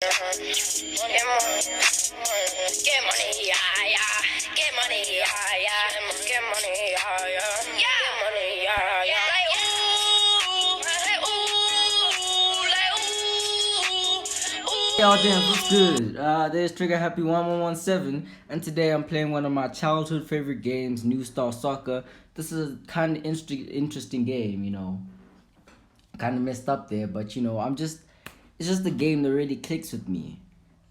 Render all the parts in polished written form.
Get money, get money, yeah, yeah. Get money, yeah, yeah. Get money, yeah, yeah. Get money, yeah, yeah. Like ooh, like ooh, ooh. Y'all damn, what's good? There's Trigger Happy 1117, and today I'm playing one of my childhood favorite games, New Star Soccer. This is a kind of interesting game, kind of messed up there, but it's just a game that really clicks with me.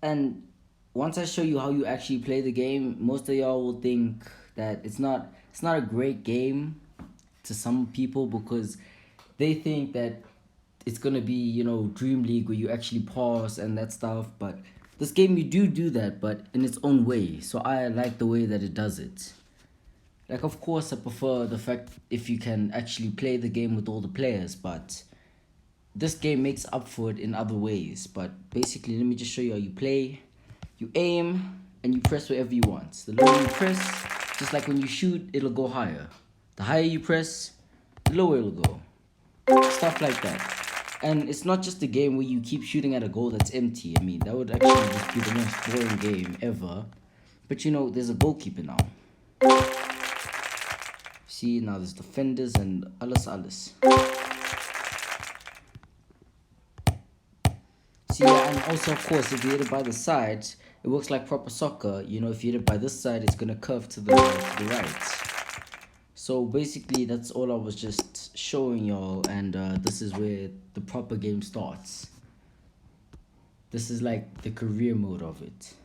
And once I show you how you actually play the game, most of y'all will think that it's not a great game to some people because they think that it's gonna be Dream League where you actually pause and that stuff. But this game you do that, but in its own way. So I like the way that it does it. Like, of course, I prefer the fact if you can actually play the game with all the players, but this game makes up for it in other ways. But basically, let me just show you how you play. You aim and you press wherever you want. The lower you press, just like when you shoot, it'll go higher. The higher you press, the lower it'll go. Stuff like that. And it's not just a game where you keep shooting at a goal that's empty. I mean, that would actually just be the most boring game ever. But there's a goalkeeper now. See, now there's defenders and alles. See, yeah, and also, of course, if you hit it by the side, it works like proper soccer. If you hit it by this side, it's going to curve to the right. So basically, that's all I was just showing y'all, and this is where the proper game starts. This is like the career mode of it.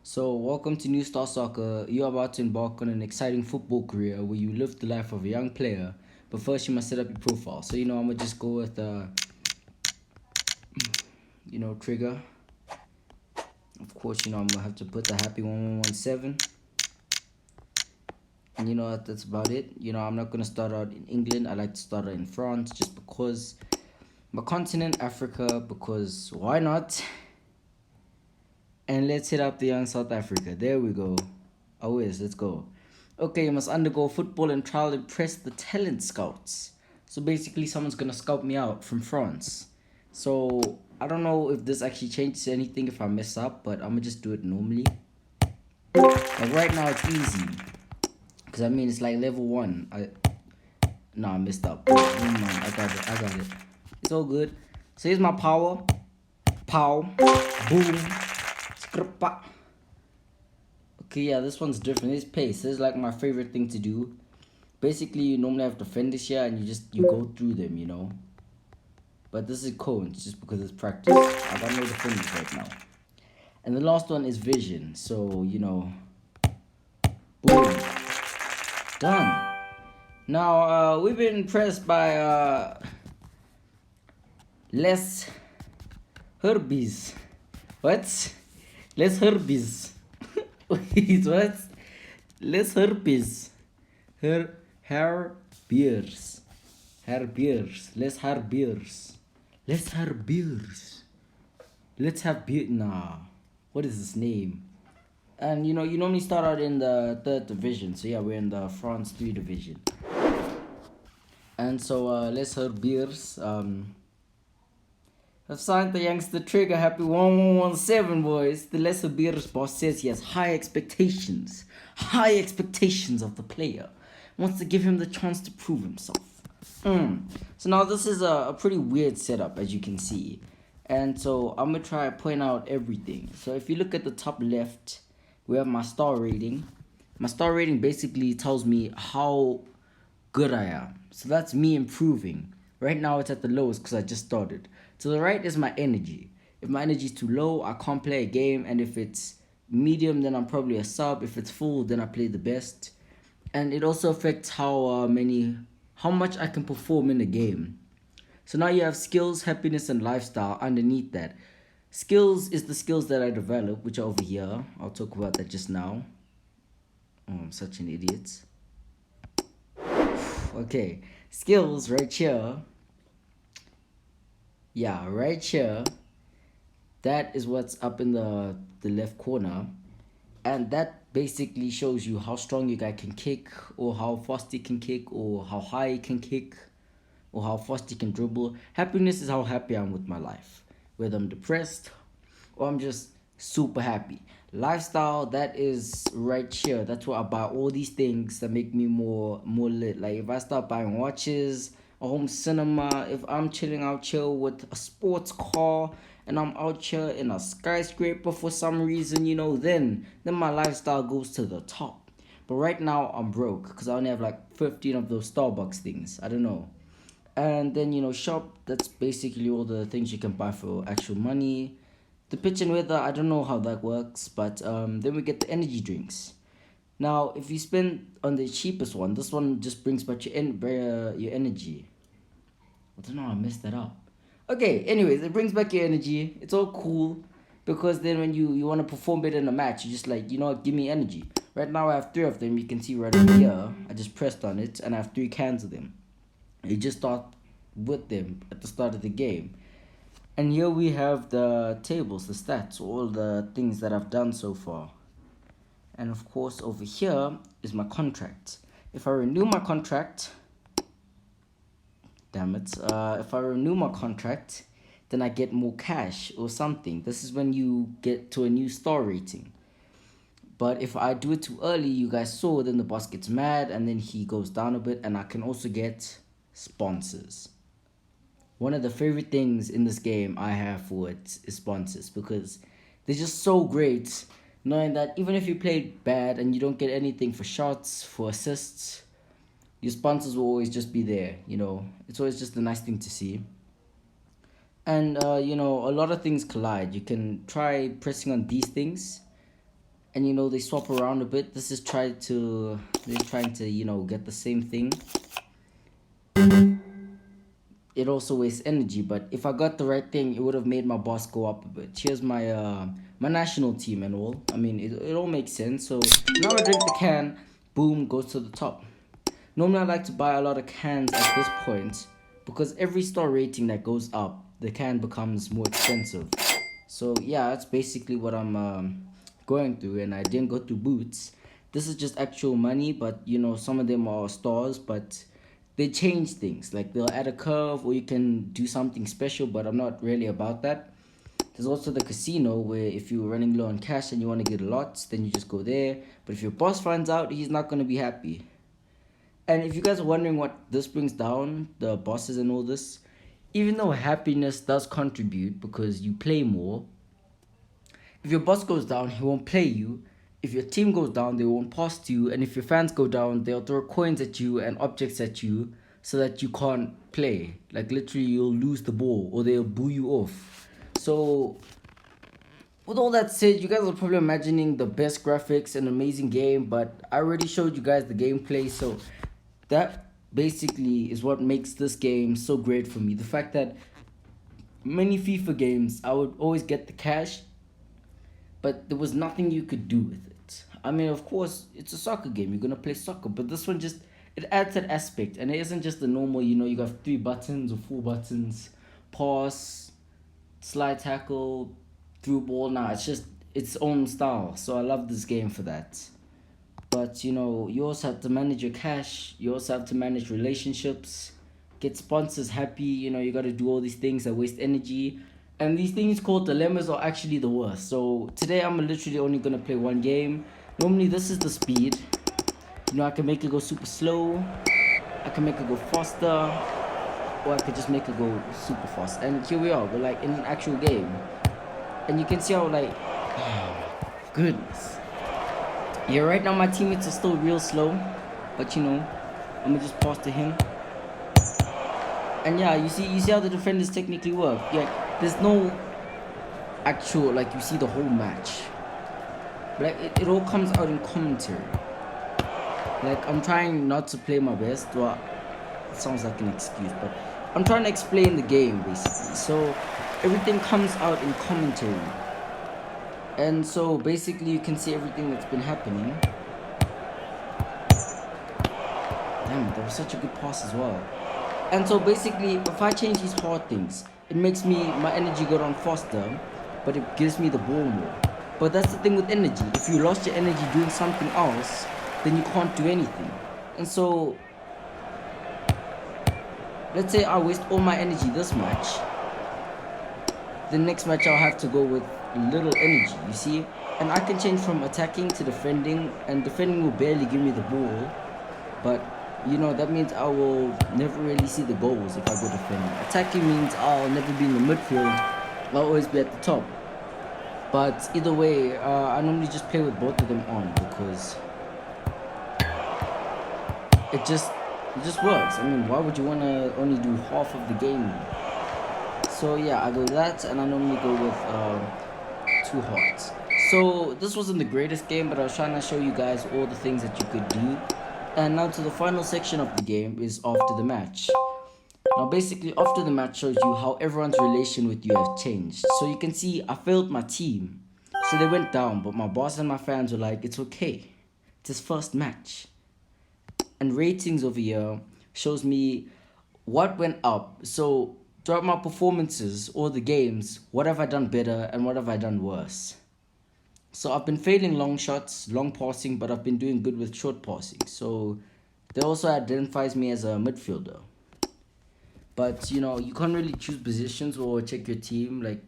So welcome to New Star Soccer. You're about to embark on an exciting football career where you live the life of a young player, but first you must set up your profile. So I'm gonna just go with trigger. Of course, I'm gonna have to put the happy 1117. And that's about it. I'm not gonna start out in England. I like to start out in France just because my continent, Africa, because why not? And let's hit up the young South Africa. There we go. Always, let's go. Okay, you must undergo football and trial and impress the talent scouts. So basically, someone's gonna scout me out from France. So I don't know if this actually changes anything if I mess up, but I'm gonna just do it normally. Like right now, it's easy. Because I mean, it's like level 1. I messed up. Never mind, I got it. It's all good. So here's my power. Pow. Boom. Skrpa. Okay, yeah, this one's different. It's pace. This is like my favorite thing to do. Basically, you normally have defenders here and you go through them. But this is cones just because it's practice. I got no defenders right now. And the last one is vision. So, boom. Done. Now, we've been impressed by Les Herbies. What? Les Herbies. Wait, what? Les Herbies. Hair beers. Hair beers. Les hair beers. Let's have beers. Let's have beer. Nah. What is his name? And you normally start out in the 3rd division. So yeah, we're in the France 3 division. And so let's have beers. I've signed the youngster Trigger Happy 1117, boys. The Lesser Beers boss says he has high expectations. High expectations of the player. Wants to give him the chance to prove himself. So now this is a pretty weird setup, as you can see. And so I'm going to try to point out everything. So if you look at the top left, we have my star rating. My star rating basically tells me how good I am. So that's me improving. Right now it's at the lowest because I just started. To the right is my energy. If my energy is too low, I can't play a game. And if it's medium, then I'm probably a sub. If it's full, then I play the best. And it also affects how much I can perform in the game. So now you have skills, happiness, and lifestyle underneath that. Skills is the skills that I develop, which are over here. I'll talk about that just now. Oh, I'm such an idiot. Okay, skills right here. Yeah, right here. That is what's up in the left corner. And that basically shows you how strong your guy can kick, or how fast he can kick, or how high he can kick, or how fast he can dribble. Happiness is how happy I am with my life. Whether I'm depressed, or I'm just super happy. Lifestyle, that is right here. That's where I buy all these things that make me more lit. Like if I start buying watches, a home cinema, if I'm chilling out chill with a sports car and I'm out here in a skyscraper for some reason, then my lifestyle goes to the top. But right now I'm broke because I only have like 15 of those Starbucks things. I don't know. And then shop, that's basically all the things you can buy for actual money. The pitch and weather, I don't know how that works, but then we get the energy drinks. Now if you spend on the cheapest one, this one just brings back your energy. I don't know, I messed that up. Okay, anyways, it brings back your energy. It's all cool because then when you want to perform better in a match, you just like, what, give me energy. Right now I have three of them. You can see right over here. I just pressed on it and I have 3 cans of them. You just start with them at the start of the game. And here we have the tables, the stats, all the things that I've done so far. And of course over here is my contract. If I renew my contract, if I renew my contract, then I get more cash or something. This is when you get to a new star rating. But if I do it too early, you guys saw, then the boss gets mad and then he goes down a bit, and I can also get sponsors. One of the favorite things in this game I have for it is sponsors, because they're just so great, knowing that even if you played bad and you don't get anything for shots, for assists, your sponsors will always just be there. It's always just a nice thing to see. And a lot of things collide. You can try pressing on these things, and they swap around a bit. This is they're trying to get the same thing. It also wastes energy, but if I got the right thing, it would have made my boss go up a bit. Here's my my national team and all. I mean, it all makes sense. So now I drink the can, boom, goes to the top. Normally I like to buy a lot of cans at this point, because every star rating that goes up, the can becomes more expensive. So yeah, that's basically what I'm going through, and I didn't go through boots. This is just actual money, but some of them are stars, but they change things. Like they'll add a curve, or you can do something special, but I'm not really about that. There's also the casino, where if you're running low on cash and you want to get a lot, then you just go there. But if your boss finds out, he's not going to be happy. And if you guys are wondering what this brings down, the bosses and all this, even though happiness does contribute because you play more, if your boss goes down, he won't play you. If your team goes down, they won't pass to you. And if your fans go down, they'll throw coins at you and objects at you so that you can't play. Like literally, you'll lose the ball or they'll boo you off. So with all that said, you guys are probably imagining the best graphics and amazing game, but I already showed you guys the gameplay. So that basically is what makes this game so great for me. The fact that many FIFA games, I would always get the cash, but there was nothing you could do with it. I mean, of course, it's a soccer game. You're going to play soccer, but this one just, it adds that aspect. And it isn't just the normal, you got 3 buttons or 4 buttons, pass, slide tackle, through ball. Nah, it's just its own style. So I love this game for that. But you also have to manage your cash. You also have to manage relationships, get sponsors happy. You got to do all these things that waste energy. And these things called dilemmas are actually the worst. So today I'm literally only going to play one game. Normally this is the speed. I can make it go super slow. I can make it go faster. Or I could just make it go super fast. And here we are. We're like in an actual game. And you can see how like, oh, goodness. Yeah, right now my teammates are still real slow, but I'm gonna just pass to him. And yeah, you see how the defenders technically work. Yeah, there's no actual, like, you see the whole match. Like it all comes out in commentary. Like I'm trying not to play my best. Well, it sounds like an excuse, but I'm trying to explain the game basically. So everything comes out in commentary. And so basically you can see everything that's been happening. Damn, that was such a good pass as well. And so basically, if I change these hard things, it makes my energy go down faster, but it gives me the ball more. But that's the thing with energy. If you lost your energy doing something else, then you can't do anything. And so, let's say I waste all my energy this match. The next match I'll have to go with, little energy, you see? And I can change from attacking to defending, and defending will barely give me the ball. But, you know, that means I will never really see the goals if I go defending. Attacking means I'll never be in the midfield. I'll always be at the top. But either way, I normally just play with both of them on because it just works. I mean, why would you want to only do half of the game? So yeah, I go that, and I normally go with 2 hearts. So this wasn't the greatest game, but I was trying to show you guys all the things that you could do. And now to the final section of the game is after the match. Now basically after the match shows you how everyone's relation with you has changed. So you can see I failed my team. So they went down, but my boss and my fans were like, it's okay. It's his first match. And ratings over here shows me what went up. So throughout my performances or the games, what have I done better and what have I done worse? So I've been failing long shots, long passing, but I've been doing good with short passing. So that also identifies me as a midfielder. But you know, you can't really choose positions or check your team, like,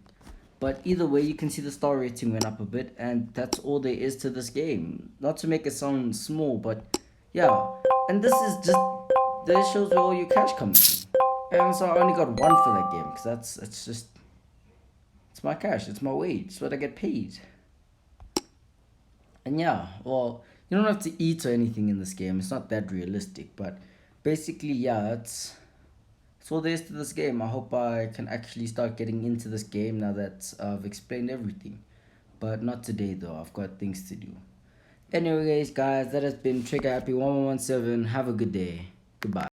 but either way you can see the star rating went up a bit, and that's all there is to this game. Not to make it sound small, but yeah. And this shows where all your cash comes from. And so I only got one for that game because it's my cash, it's my wage, it's what I get paid. And yeah, well, you don't have to eat or anything in this game. It's not that realistic, but basically, yeah, it's all there is to this game. I hope I can actually start getting into this game now that I've explained everything. But not today though, I've got things to do. Anyways, guys, that has been Trigger Happy 1117. Have a good day. Goodbye.